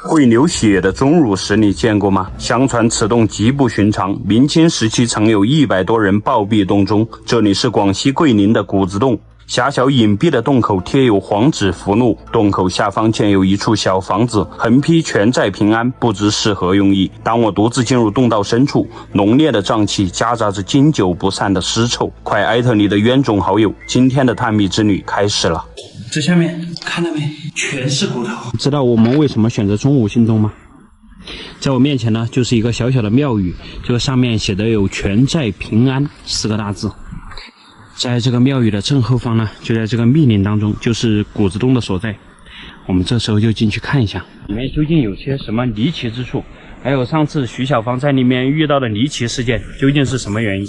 会流血的钟乳石你见过吗？相传此洞极不寻常，明清时期曾有100多人暴毙洞中。这里是广西桂林的谷子洞，狭小隐蔽的洞口贴有黄纸符箓，洞口下方建有一处小房子，横批全寨平安，不知是何用意。当我独自进入洞道深处，浓烈的瘴气夹杂着经久不散的尸臭，快艾特你的冤种好友，今天的探秘之旅开始了。这下面看到没，全是骨头。知道我们为什么选择钟乳信宗吗？在我面前呢，就是一个小小的庙宇，这个上面写的有全寨平安4个大字。在这个庙宇的正后方呢，就在这个密林当中，就是谷子洞的所在。我们这时候就进去看一下，里面究竟有些什么离奇之处，还有上次徐小芳在里面遇到的离奇事件究竟是什么原因。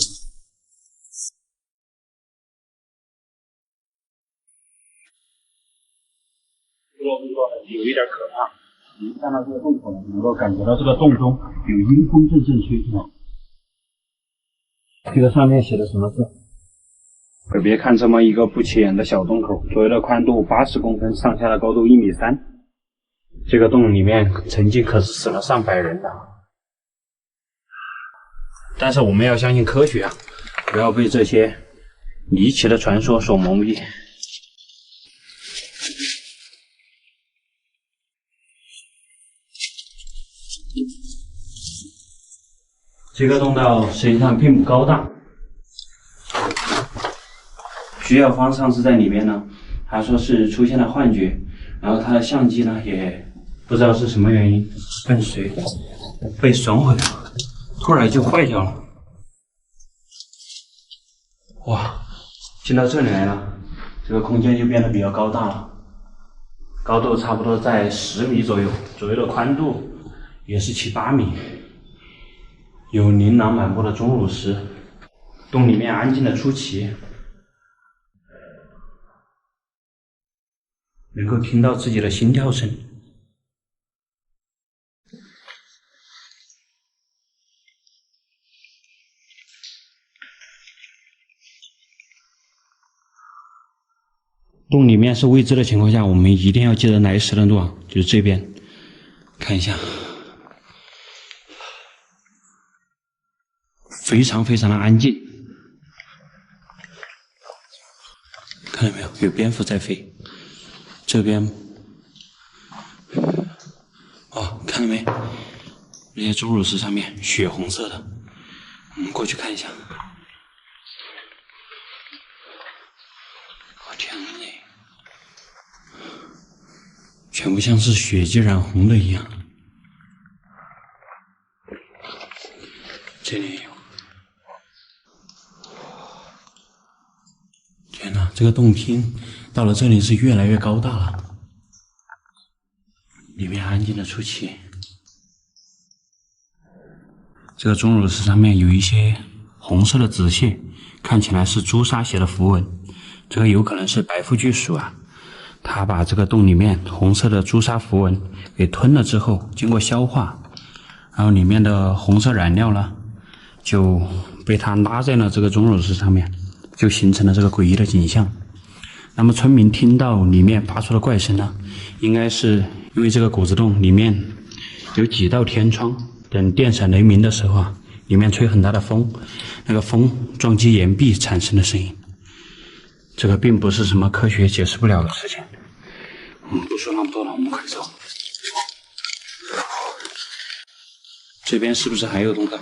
有一点可怕，你看到这个洞口，能够感觉到这个洞中有阴风阵阵吹出来。这个上面写的什么字？可别看这么一个不起眼的小洞口，左右的宽度80公分，上下的高度1.3米。这个洞里面曾经可是死了上百人的。但是我们要相信科学啊，不要被这些离奇的传说所蒙蔽。这个洞道实际上并不高大。徐小芳上次在里面呢，他说是出现了幻觉，然后他的相机呢也不知道是什么原因跟随被损毁了，突然就坏掉了。哇，进到这里来了，这个空间就变得比较高大了，高度差不多在10米左右，左右的宽度也是7、8米。有琳琅满目的钟乳石，洞里面安静的出奇，能够听到自己的心跳声。洞里面是未知的情况下，我们一定要记得来时的路啊，就是这边，看一下。非常非常的安静，看到没有？有蝙蝠在飞。这边，哦，看到没？那些钟乳石上面血红色的，我们过去看一下。我天哪，全部像是血迹染红的一样。这里也有。天哪，这个洞厅到了这里是越来越高大了，里面安静的出奇。这个钟乳石上面有一些红色的纸屑，看起来是朱砂写的符文，这个有可能是白腹巨鼠啊，它把这个洞里面红色的朱砂符文给吞了之后，经过消化，然后里面的红色染料呢就被它拉在了这个钟乳石上面，就形成了这个诡异的景象。那么村民听到里面发出的怪声呢，应该是因为这个谷子洞里面有几道天窗，等电闪雷鸣的时候啊，里面吹很大的风，那个风撞击岩壁产生的声音。这个并不是什么科学解释不了的事情。我们不说那么多了，我们快走。这边是不是还有洞道？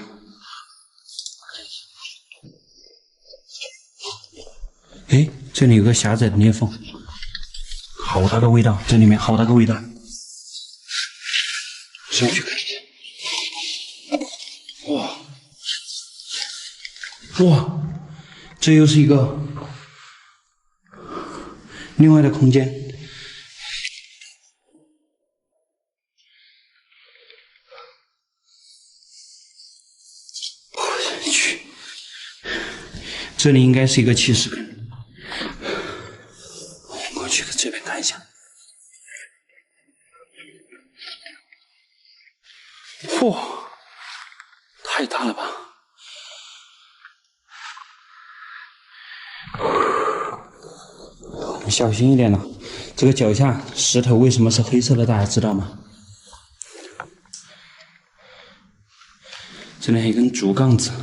哎，这里有个狭窄的裂缝，好大个味道，这里面好大个味道。上去看一下。哇，哇，这又是一个另外的空间。我去，这里应该是一个起始坑。我去这边看一下。嚯，太大了吧！小心一点了，这个脚下石头为什么是黑色的？大家知道吗？这里还有一根竹杠子，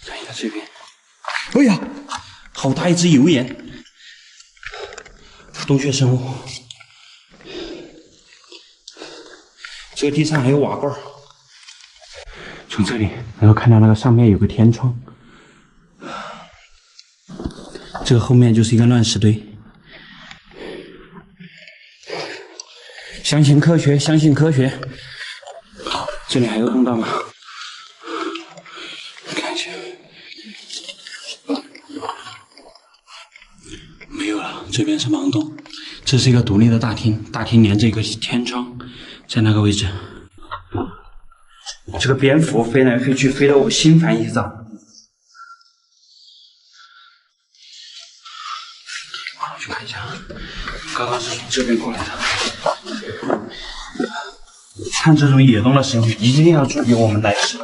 看一下这边。哎呀，好大一只油盐，洞穴生物。这个地上还有瓦罐，从这里然后看到那个上面有个天窗，这个后面就是一个乱石堆。相信科学，相信科学。这里还有洞道吗？看一下，没有了，这边是盲洞。这是一个独立的大厅，大厅连着一个天窗，在那个位置。这个蝙蝠飞来飞去，飞得我心烦意躁。我去看一下，刚刚是从这边过来的。看这种野动的生物，一定要注意我们来时。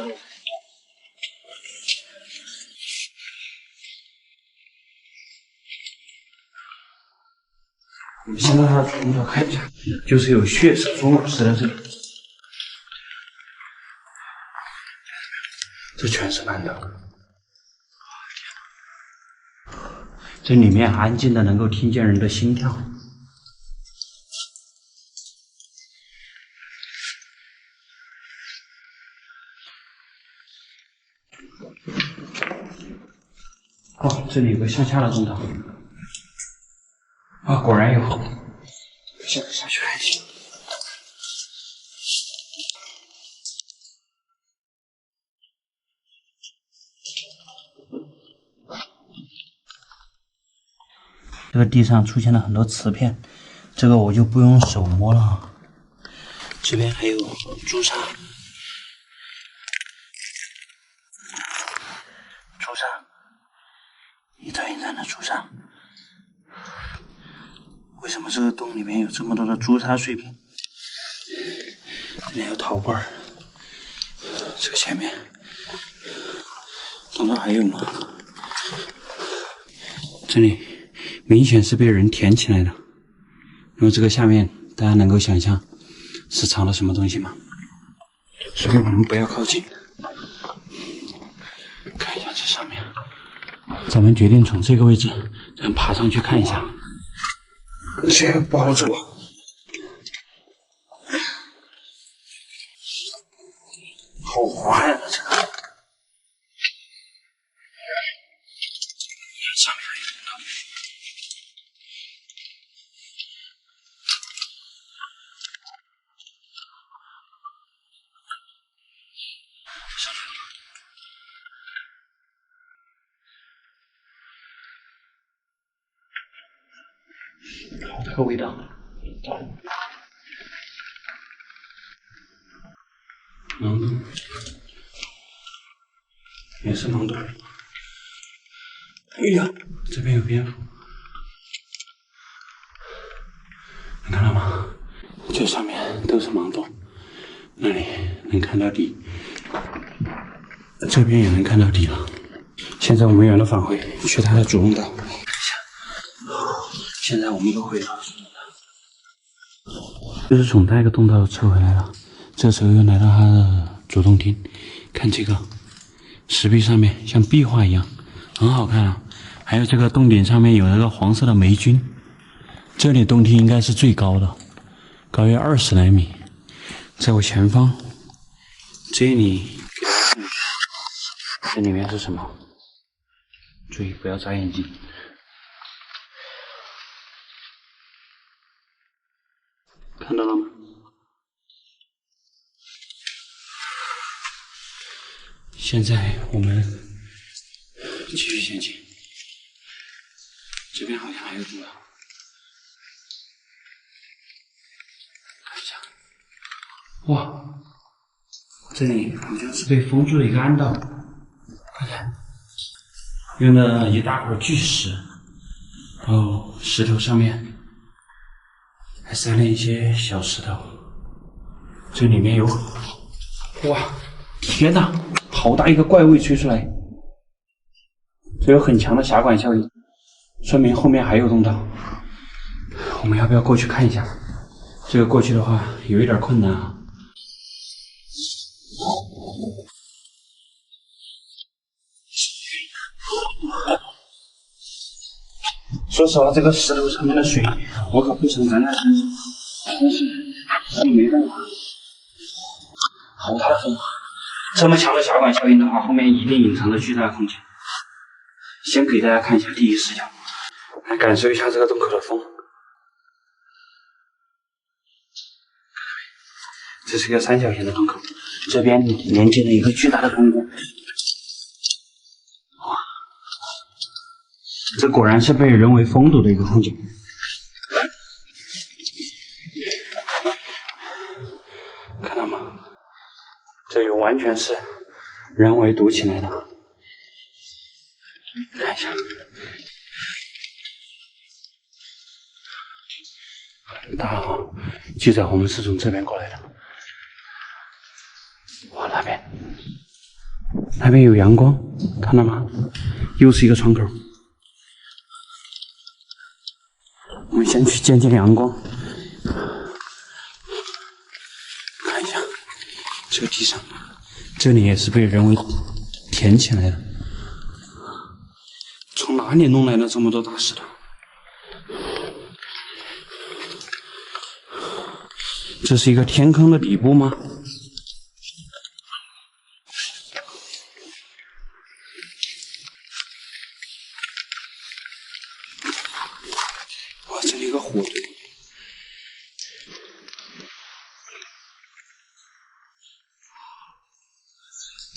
我们先让它从头看一下，就是有血色钟乳石在这里，这全是蓝的。这里面安静的能够听见人的心跳。哦，这里有个向下的通道。啊，果然有。现在下去看一下。这个地上出现了很多瓷片，这个我就不用手摸了。这边还有朱砂。朱砂，一滩一滩的朱砂。为什么这个洞里面有这么多的朱砂碎片？这里还有陶罐，这个前面，洞道还有吗？这里明显是被人填起来的。然后这个下面，大家能够想象是藏了什么东西吗？所以我们不要靠近。看一下这上面，咱们决定从这个位置，咱爬上去看一下。这个不好走啊！好滑呀，这个。上面还有通道。上面。好大个味道。盲洞，也是盲洞。哎呀，这边有蝙蝠，你看到吗？这上面都是盲洞，那里能看到底，这边也能看到底了。现在我们原路返回，去它的主通道。现在我们又回到了主通道，就是从那个洞道撤回来了。这时候又来到它的主洞厅，看这个石壁上面像壁画一样，很好看啊。还有这个洞顶上面有那个黄色的霉菌，这里洞厅应该是最高的，高约20来米。在我前方，这里这里面是什么？注意不要眨眼睛。看到了吗？现在我们继续前进，这边好像还有通道，看一下。哇，这里好像是被封住了一个暗道，快看，用了一大块巨石，然后石头上面还塞了一些小石头，这里面有，哇，天哪！好大一个怪味吹出来，这有很强的狭管效应，说明后面还有通道。我们要不要过去看一下？这个过去的话有一点困难啊，说实话，这个石头上面的水，我可不想沾在身上，但是没办法。好大的风！这么强的狭管效应的话，后面一定隐藏着巨大的空间。先给大家看一下第一视角，来感受一下这个洞口的风。这是一个三角形的洞口，这边连接了一个巨大的空间。哇，这果然是被人为封堵的一个空间。看到吗？这里完全是人为堵起来的。看一下，大号记载我们是从这边过来的。哇，那边有阳光，看到吗？又是一个窗口。我们先去见见阳光，看一下这个地上，这里也是被人为填起来的。从哪里弄来的这么多大石头？这是一个天坑的底部吗？哇，这里有个火堆。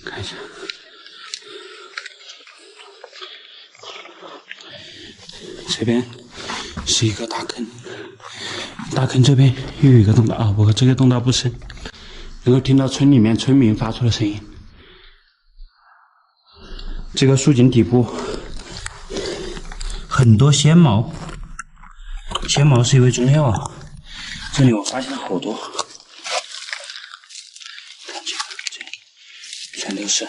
看一下。这边是一个大坑，大坑这边又有一个洞道啊，不过这个洞道不深，能够听到村里面村民发出的声音。这个树井底部很多仙茅，仙茅是一味中药啊，这里我发现了好多，看这全都是。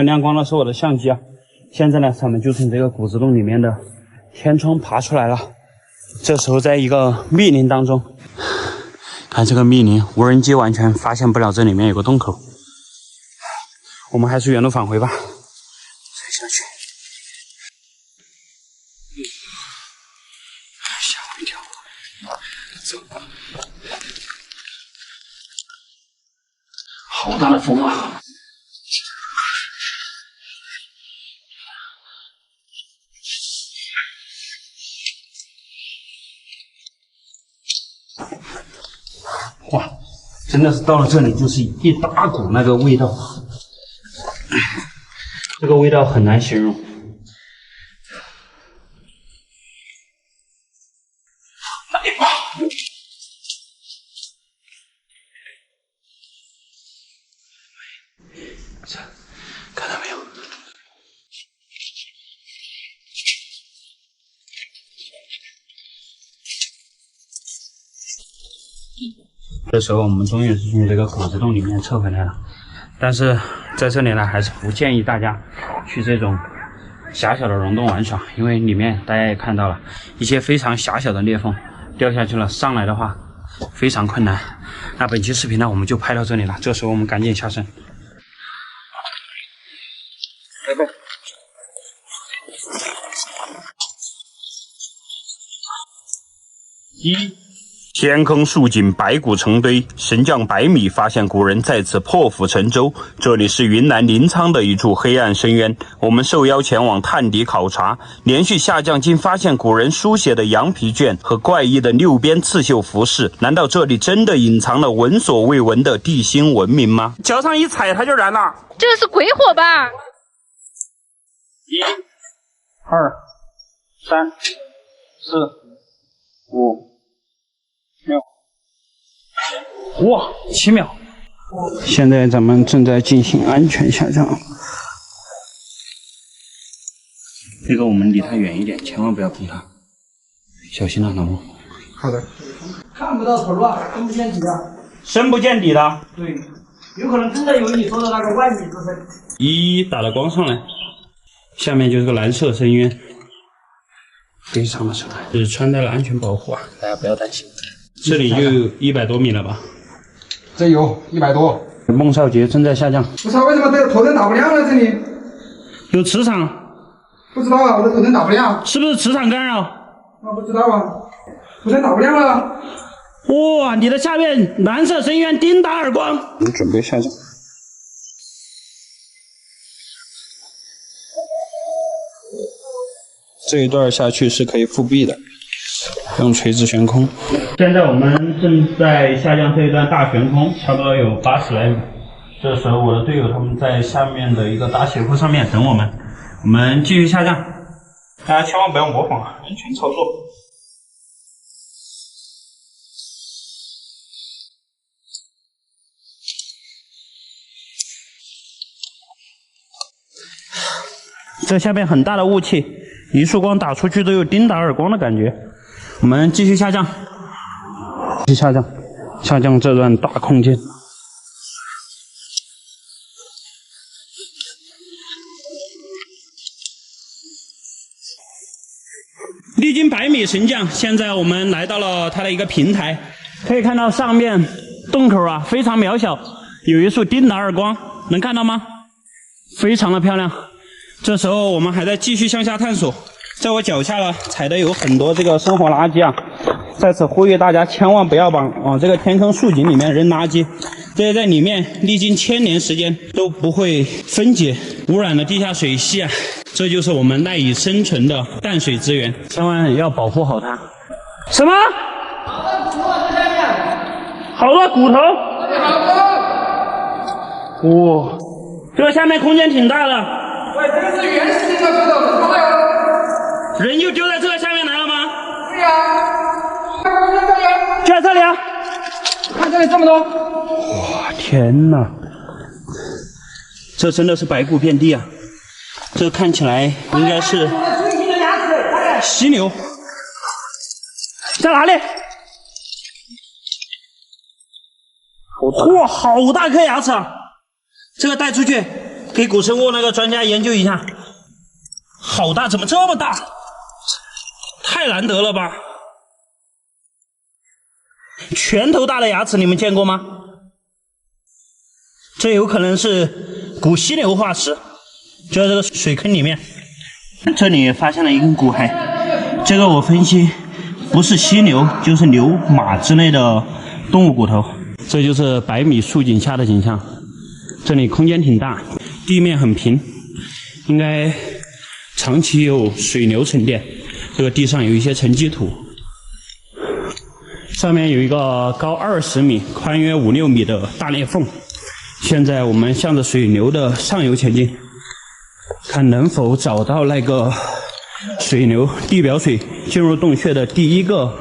亮光的是我的相机啊！现在呢，咱们就从这个谷子洞里面的天窗爬出来了。这时候在一个密林当中，看这个密林，无人机完全发现不了这里面有个洞口。我们还是原路返回吧。再下去，吓我一跳！走，好大的风啊！哇，真的是到了这里就是一大股那个味道，这个味道很难形容。来吧，这看到没有？这时候我们终于是从这个谷子洞里面撤回来了，但是在这里呢，还是不建议大家去这种狭小的溶洞玩耍，因为里面大家也看到了一些非常狭小的裂缝，掉下去了，上来的话非常困难。那本期视频呢，我们就拍到这里了，这时候我们赶紧下山。拜拜。天坑树井，白骨成堆，神将100米发现古人在此破釜沉舟。这里是云南临沧的一处黑暗深渊，我们受邀前往探底考察。连续下降，竟发现古人书写的羊皮卷和怪异的6边刺绣服饰。难道这里真的隐藏了闻所未闻的地心文明吗？脚上一踩，它就燃了。这是鬼火吧？1、2、3、4、5、6，哇，7秒！现在咱们正在进行安全下降。这个我们离它远一点，千万不要碰它，小心啊，老莫。好的。看不到头啊，深不见底啊。深不见底的。对，有可能真的有你说的那个万米之深。打了光上来，下面就是个蓝色深渊，非常的深，是穿戴了安全保护啊，大家不要担心。这里就有100多米了吧？这有100多。孟少杰正在下降。不知道为什么这个头灯打不亮了？这里有磁场？不知道啊，我的头灯打不亮，是不是磁场干扰？我不知道啊，头灯打不亮了。哇，你的下面蓝色深渊叮打耳光。我们准备下降。这一段下去是可以复辟的，用垂直悬空。现在我们正在下降这一段大悬空，差不多有80来米。这时候我的队友他们在下面的一个大斜坡上面等我们，我们继续下降。大家千万不要模仿啊，安全操作。这下面很大的雾气，一束光打出去都有叮打耳光的感觉。我们继续下降，继续下降，下降这段大空间。历经100米神降，现在我们来到了它的一个平台，可以看到上面洞口啊非常渺小，有一束叮打耳光，能看到吗？非常的漂亮。这时候我们还在继续向下探索，在我脚下了踩的有很多这个生活垃圾啊，在此呼吁大家千万不要往这个天坑竖井里面扔垃圾，这些在里面历经1000年时间都不会分解污染的地下水系啊，这就是我们赖以生存的淡水资源，千万要保护好它。什么？好多骨头！哇，这个下面空间挺大的。喂，这个是原始的这个，怎么了？人就丢在这个下面来了吗？对呀、就在这里啊！看这里这么多。哇，天哪！这真的是白骨遍地啊！这看起来应该是犀牛，在哪里？哇，好大颗牙齿啊！这个带出去给古生物那个专家研究一下。好大，怎么这么大？太难得了吧！拳头大的牙齿你们见过吗？这有可能是古犀牛化石，就在这个水坑里面。这里发现了一根骨骸，这个我分析不是犀牛就是牛、马之类的动物骨头。这就是100米竖井下的景象，这里空间挺大，地面很平，应该长期有水流沉淀。这个地上有一些沉积土，上面有一个高20米、宽约5、6米的大裂缝。现在我们向着水流的上游前进，看能否找到那个水流地表水进入洞穴的第一个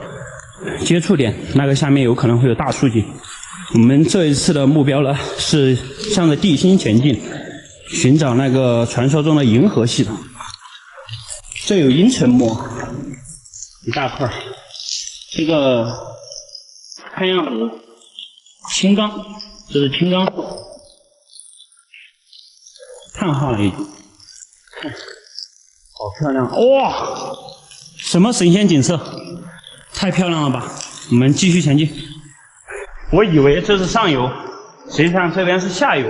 接触点，那个下面有可能会有大竖井。我们这一次的目标呢，是向着地心前进，寻找那个传说中的银河系统。这有阴沉膜，一大块，这个看样子青钢，这是青钢树，碳化了已经，看，好漂亮哇！什么神仙景色，太漂亮了吧！我们继续前进。我以为这是上游，实际上这边是下游。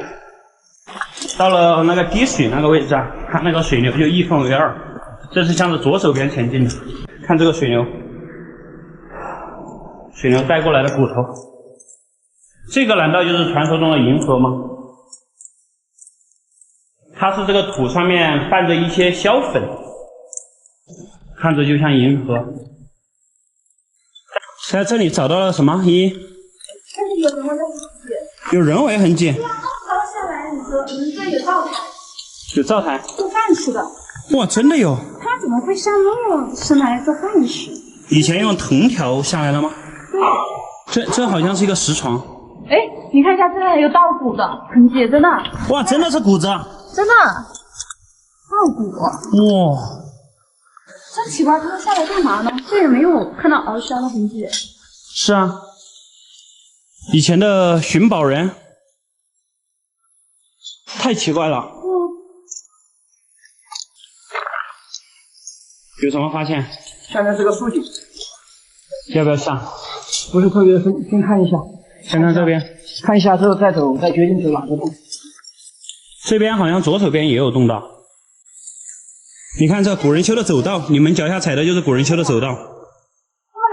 到了那个滴水那个位置啊，看那个水流就一分为二。这是向着左手边前进的，看这个水流，水流带过来的骨头，这个难道就是传说中的银河吗？它是这个土上面拌着一些硝粉，看着就像银河。在这里找到了什么？一，这里有人为痕迹，有人为痕迹。对啊，刚下来，你说你们这有灶台，有灶台，做饭吃的。哇，真的有！它怎么会下那么深来做饭吃？以前用藤条下来了吗？对。这好像是一个石床。哎，你看一下，这还有稻谷的痕迹，真的。哇，真的是谷子。真的。稻谷。哇。真奇怪，他们下来干嘛呢？这也没有看到翱翔的痕迹。是啊。以前的寻宝人。太奇怪了。有什么发现？下面是个竖井，要不要上？不是特别深，先看一下。先看这边，看一下之后再走，再决定走哪个洞。这边好像左手边也有洞道。你看这古人修的走道，你们脚下踩的就是古人修的走道。他们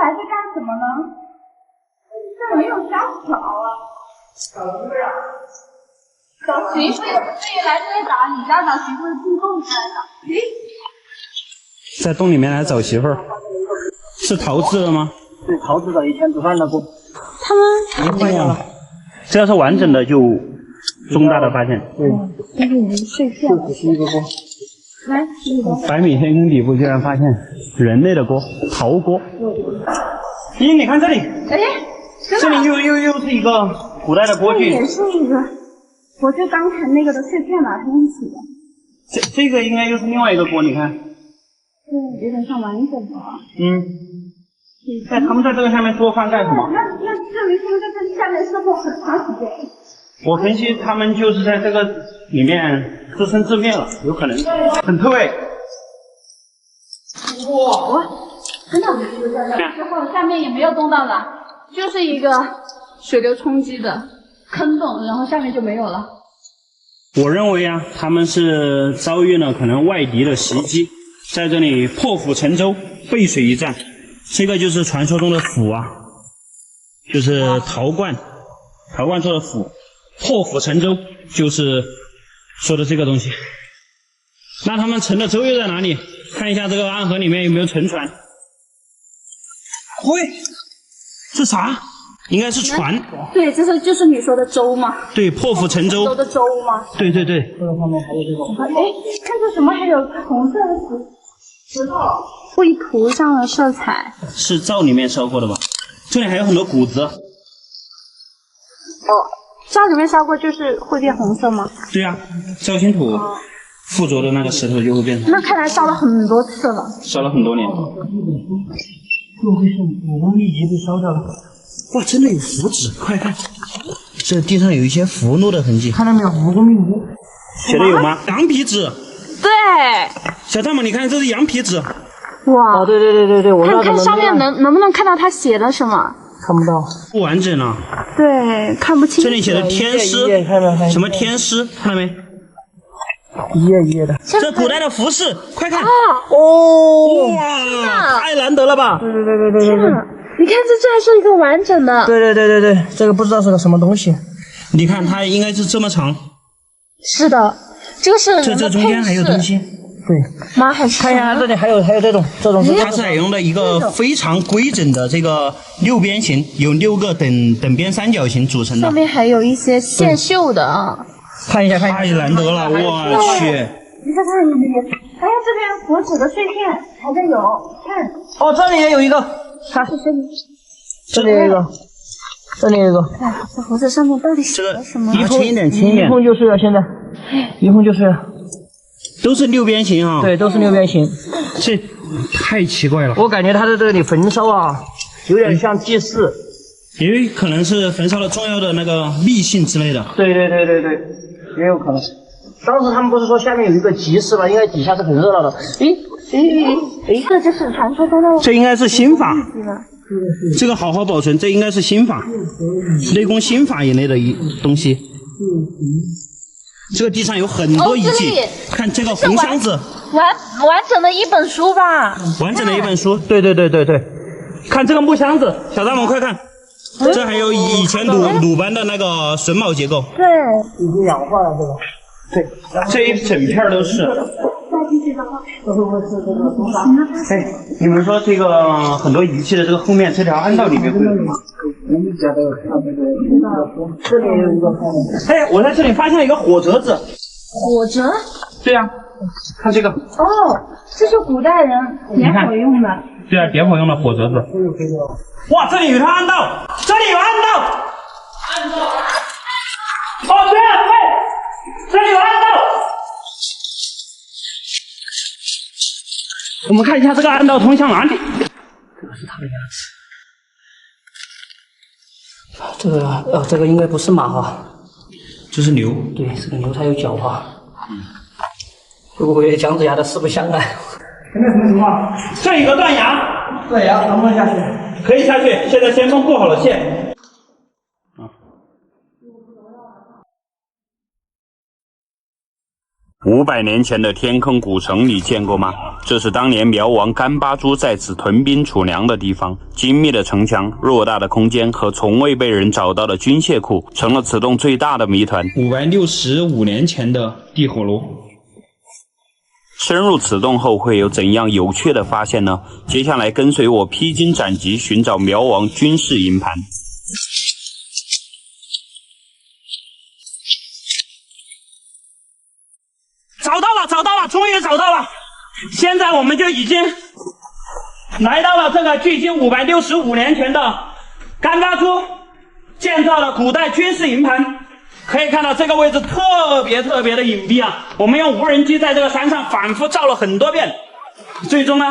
来这干什么呢？这没有家条啊。找媳妇也不至于来这里打，你家找媳妇进洞里来的。咦？在洞里面来找媳妇儿，是陶制的吗？对，陶制的，以前煮饭的锅。他们换下了。这要是完整的就重大的发现。对，这是一碎片。就只是一个锅。来，这个。100米天空底部居然发现人类的锅，陶锅。咦，你看这里，哎，这里又是一个古代的锅具。这也是一个，我就刚才那个的碎片把它一起的。这个应该又是另外一个锅，你看。对，有点像完整的。在他们在这个下面做饭干什么？那证明他们在这下面生活很长时间。我分析他们就是在这个里面自生自灭了，有可能。很特别。哇，真的，之后下面也没有洞道了，就是一个水流冲击的坑洞，然后下面就没有了。我认为啊，他们是遭遇了可能外敌的袭击，在这里破釜沉舟，背水一战。这个就是传说中的釜啊，就是陶罐做的釜，破釜沉舟就是说的这个东西。那他们沉的舟又在哪里？看一下这个暗河里面有没有沉船。喂，这啥？应该是船。对，这就是你说的舟吗？对，破釜沉舟。舟的舟吗？对。这个上面还有这种。哎，看这什么？还有红色的石头，绘图上的色彩。是灶里面烧过的吧？这里还有很多谷子。哦，灶里面烧过就是会变红色吗？对呀，造新土附着的那个石头就会变成。那看来烧了很多次了。烧了很多年。就会是武功秘籍被烧掉了。哇，真的有符纸，快看，这地上有一些符箓的痕迹。看到没有？武功秘籍。写的有吗？羊皮纸。对。小丈母，你看这是羊皮纸。哇。哦，对，我看上面能不能看到他写的什么？看不到。不完整了。对，看不清。这里写的天师，什么天师，看到没？一页一页的。这古代的服饰，快看。哦。哇，太难得了吧？对。你看这还是一个完整的。对，这个不知道是个什么东西。你看它应该是这么长。是的，这个是这中间还有东西。对。吗？还是看一下这里还有这种。它是采用了一个非常规整的这个六边形，有6个等边三角形组成的。上面还有一些线绣的啊。看一下。太难得了，我去！你看看这边，哎，这边符纸的碎片还在有，看。哦，这里也有一个，看，这里有一个。哎，这符纸上面到底写了什么？轻一点。一碰就碎了，现在一碰就碎了。都是6边形啊。对，都是6边形。这太奇怪了。我感觉他在这里焚烧啊，有点像祭祀。也有可能是焚烧了重要的那个密信之类的。对，也有可能。当时他们不是说下面有一个集市吗？应该底下是很热闹的。这就是传说中的。这应该是心法。这个好好保存，这应该是心法，内功心法一类的东西。这个地上有很多遗迹，看这个红箱子，完整的一本书吧？完整的一本书。对。看这个木箱子，小大们快看，这还有以前鲁班的那个榫卯结构。对。已经氧化了这个。对，这一整片都是。哎，你们说这个很多仪器的这个后面这条暗道里面会有什么？这里有一个。哎，我在这里发现了一个火折子。火折？对呀，看这个。哦，这是古代人点火用的。对啊，点火用的火折子。哇，这里有条暗道，这里有暗道。哦，对，这里有暗道。我们看一下这个暗道通向哪里？这个是他的牙齿。这个应该不是马哈，这是牛。对，这个牛它有角哈。会不会姜子牙的四不像啊？有没有什么情况？这里有个断崖。断崖能不能下去？可以下去，现在先锋布好了线。啊， 500年前的天坑古城你见过吗？这是当年苗王甘巴珠在此屯兵储粮的地方。精密的城墙、偌大的空间和从未被人找到的军械库，成了此洞最大的谜团。565年前的地火炉。深入此洞后会有怎样有趣的发现呢？接下来跟随我披荆斩棘，寻找苗王军事营盘。找到了，终于找到了！现在我们就已经来到了这个距今565年前的甘巴珠建造的古代军事营盘。可以看到这个位置特别的隐蔽啊！我们用无人机在这个山上反复照了很多遍，最终呢，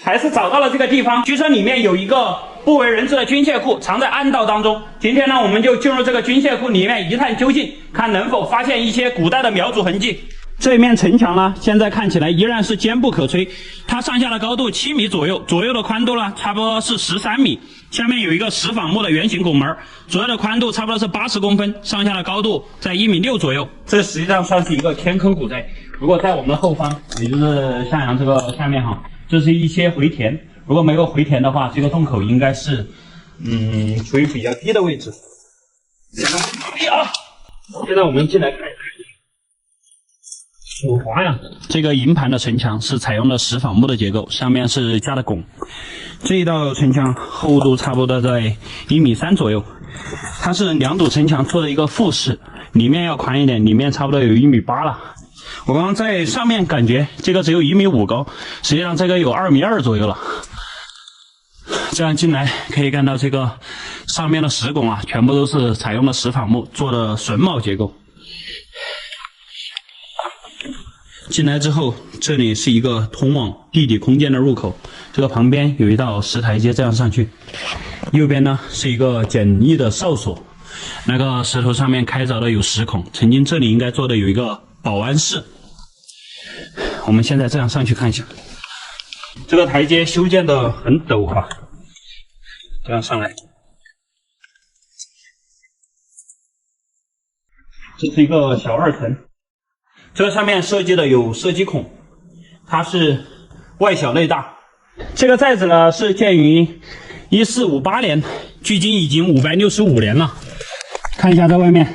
还是找到了这个地方。据说里面有一个不为人知的军械库，藏在暗道当中。今天呢，我们就进入这个军械库里面一探究竟，看能否发现一些古代的苗族痕迹。这一面城墙呢，现在看起来依然是坚不可摧。它上下的高度7米左右，左右的宽度呢，差不多是13米。下面有一个石仿木的圆形拱门，左右的宽度差不多是80公分，上下的高度在1.6米左右。这实际上算是一个天坑古寨。如果在我们的后方，也就是向阳这个下面哈，这是一些回填。如果没有回填的话，这个洞口应该是处于比较低的位置。现在我们进来看一看。手滑呀！这个营盘的城墙是采用了石仿木的结构，上面是加的拱。这一道城墙厚度差不多在1.3米左右，它是2堵城墙做的一个复式，里面要宽一点，里面差不多有1.8米了。我刚刚在上面感觉这个只有1.5米高，实际上这个有2.2米左右了。这样进来可以看到这个上面的石拱啊，全部都是采用了石仿木做的榫卯结构。进来之后，这里是一个通往地底空间的入口，这个旁边有一道石台阶，这样上去。右边呢是一个简易的哨所，那个石头上面开凿的有10孔，曾经这里应该做的有一个保安室。我们现在这样上去看一下，这个台阶修建的很陡啊，这样上来。这是一个小2层。这个上面设计的有射击孔，它是外小内大。这个寨子呢是建于1458年，距今已经565年了。看一下在外面，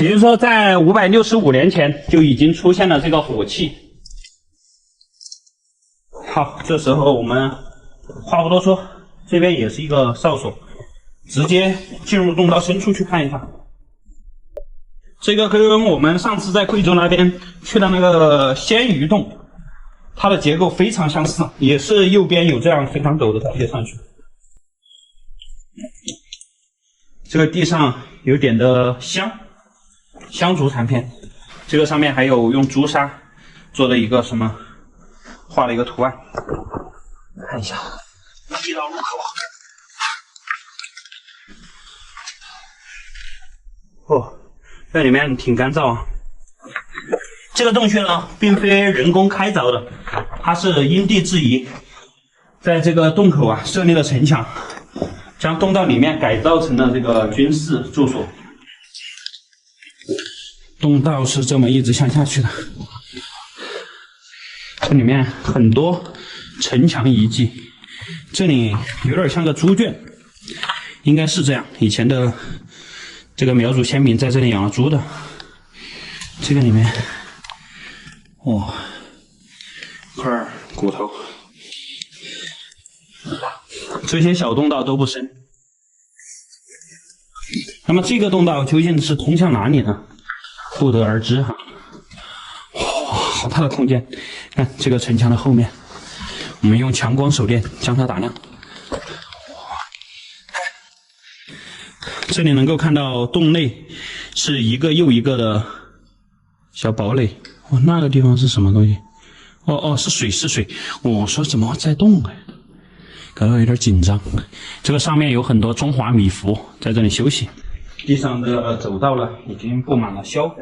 也就是说在565年前就已经出现了这个火器。好，这时候我们话不多说，这边也是一个哨所，直接进入洞道深处去看一下。这个跟我们上次在贵州那边去的那个鲜鱼洞，它的结构非常相似，也是右边有这样非常陡的台阶上去。这个地上有点的香烛残片，这个上面还有用朱砂做的一个什么，画了一个图案。看一下，地道入口。哦。在里面挺干燥啊。这个洞穴呢，并非人工开凿的，它是因地制宜，在这个洞口啊设立了城墙，将洞道里面改造成了这个军事住所。洞道是这么一直向下去的，这里面很多城墙遗迹，这里有点像个猪圈，应该是这样，以前的。这个苗族先民在这里养了猪的，这个里面，哇，块骨头，这些小洞道都不深。那么这个洞道究竟是通向哪里呢？不得而知哈。哇，好大的空间！看这个城墙的后面，我们用强光手电将它打亮。这里能够看到洞内是一个又一个的小堡垒。哇，那个地方是什么东西？哦，是水。我说怎么在动哎？搞得有点紧张。这个上面有很多中华米芾在这里休息。地上的走道呢，已经布满了硝。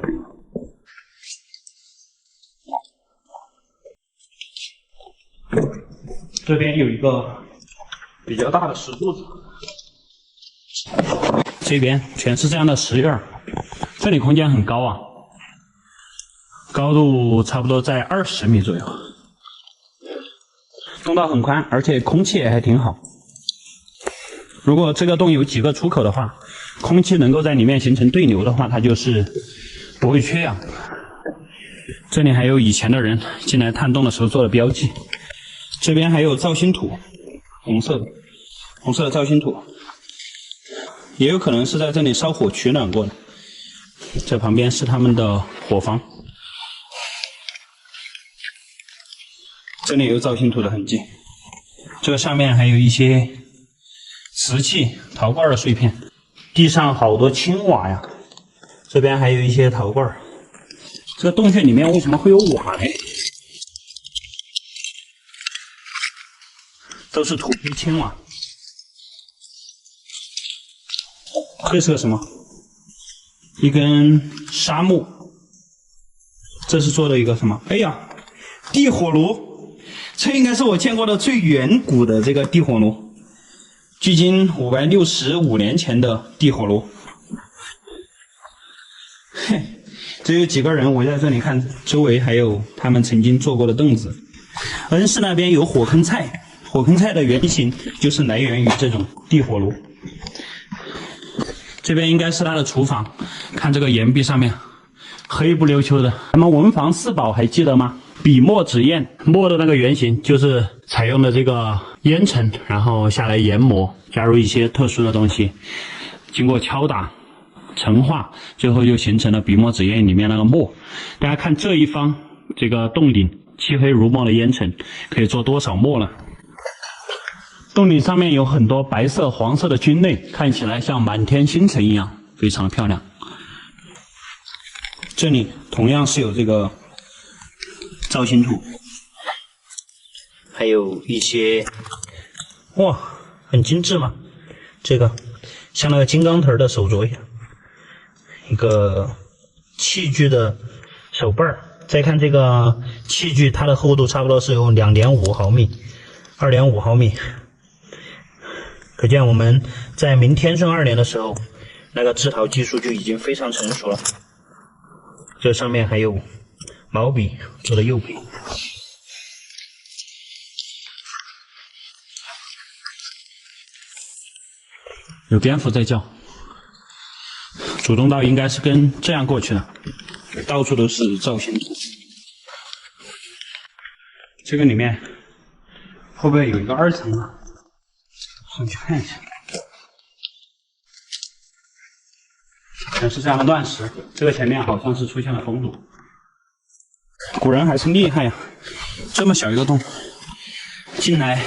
这边有一个比较大的石柱子。这边全是这样的石院，这里空间很高啊，高度差不多在20米左右。通道很宽，而且空气也还挺好。如果这个洞有几个出口的话，空气能够在里面形成对流的话，它就是不会缺氧。这里还有以前的人进来探洞的时候做的标记。这边还有造星土，红色的造星土，也有可能是在这里烧火取暖过的。这旁边是他们的伙房，这里有造星土的痕迹。这个上面还有一些瓷器、陶罐的碎片，地上好多青瓦呀。这边还有一些陶罐。这个洞穴里面为什么会有瓦呢？都是土坯青瓦。这是个什么？一根杉木。这是做的一个什么？哎呀，地火炉！这应该是我见过的最远古的这个地火炉，距今565年前的地火炉。嘿，这有几个人围在这里看，周围还有他们曾经坐过的凳子。恩施那边有火坑菜。火坑菜的原型就是来源于这种地火炉。这边应该是它的厨房，看这个岩壁上面黑不溜秋的。咱们文房四宝还记得吗？笔墨纸砚，墨的那个原型就是采用的这个烟尘，然后下来研磨，加入一些特殊的东西，经过敲打陈化，最后就形成了笔墨纸砚里面那个墨。大家看这一方这个洞顶漆黑如墨的烟尘，可以做多少墨呢？洞顶上面有很多白色、黄色的菌类，看起来像满天星辰一样，非常的漂亮。这里同样是有这个造星土，还有一些，哇，很精致嘛，这个像那个金刚头的手镯一样，一个器具的手背儿。再看这个器具，它的厚度差不多是有2.5毫米、2.5毫米。可见我们在明天圣2年的时候，那个制陶技术就已经非常成熟了。这上面还有毛笔做的釉笔。有蝙蝠在叫。主洞道应该是跟这样过去的，到处都是造型土。这个里面会不会有一个2层啊？上去看一下，全是这样的乱石。这个前面好像是出现了封堵。古人还是厉害呀，这么小一个洞，进来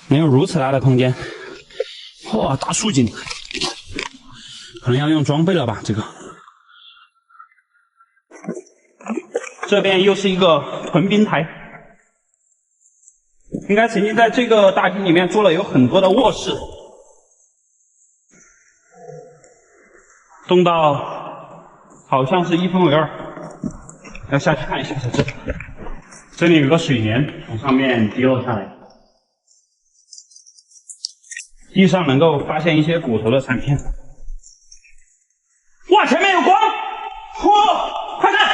能有如此大的空间。哇，大竖井，可能要用装备了吧？这个，这边又是一个屯兵台。应该曾经在这个大厅里面做了有很多的卧室。洞道好像是1分为2，要下去看一下。这里有个水帘从上面滴落下来，地上能够发现一些骨头的残片。哇，前面有光！嚯，快看！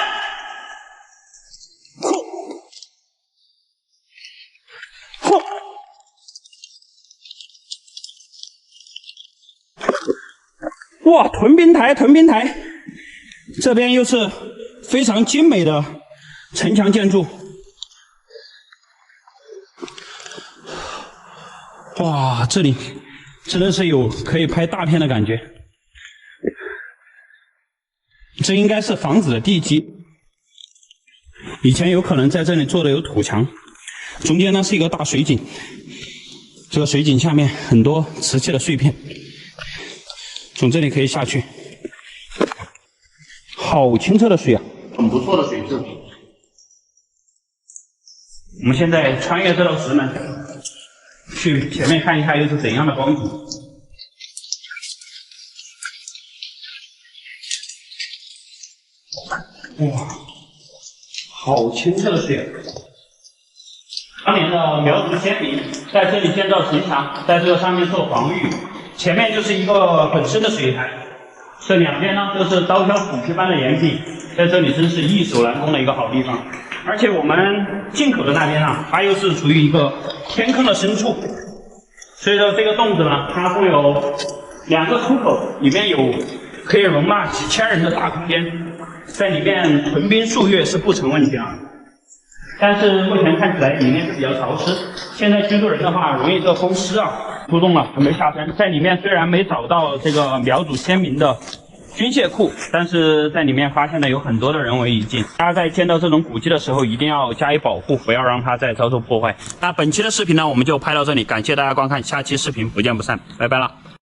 哇，屯兵台，这边又是非常精美的城墙建筑。哇，这里真的是有可以拍大片的感觉。这应该是房子的地基，以前有可能在这里做的有土墙，中间呢是一个大水井，这个水井下面很多瓷器的碎片。从这里可以下去，好清澈的水啊，很不错的水质。我们现在穿越这道石门，去前面看一下又是怎样的光景。哇，好清澈的水啊！当年的苗族先民在这里建造城墙，在这个上面做防御。前面就是一个很深的水潭，这两边呢都是刀削斧劈般的岩壁，在这里真是易守难攻的一个好地方。而且我们进口的那边啊，它又是处于一个天坑的深处，所以说这个洞子呢，它会有2个出口，里面有可以容纳几千人的大空间，在里面屯兵数月是不成问题啊。但是目前看起来里面是比较潮湿，现在居住人的话容易这风湿啊。出动了，准备下山。在里面虽然没找到这个苗族先民的军械库，但是在里面发现了有很多的人为遗迹。大家在见到这种古迹的时候，一定要加以保护，不要让它再遭受破坏。那本期的视频呢，我们就拍到这里，感谢大家观看，下期视频不见不散，拜拜了。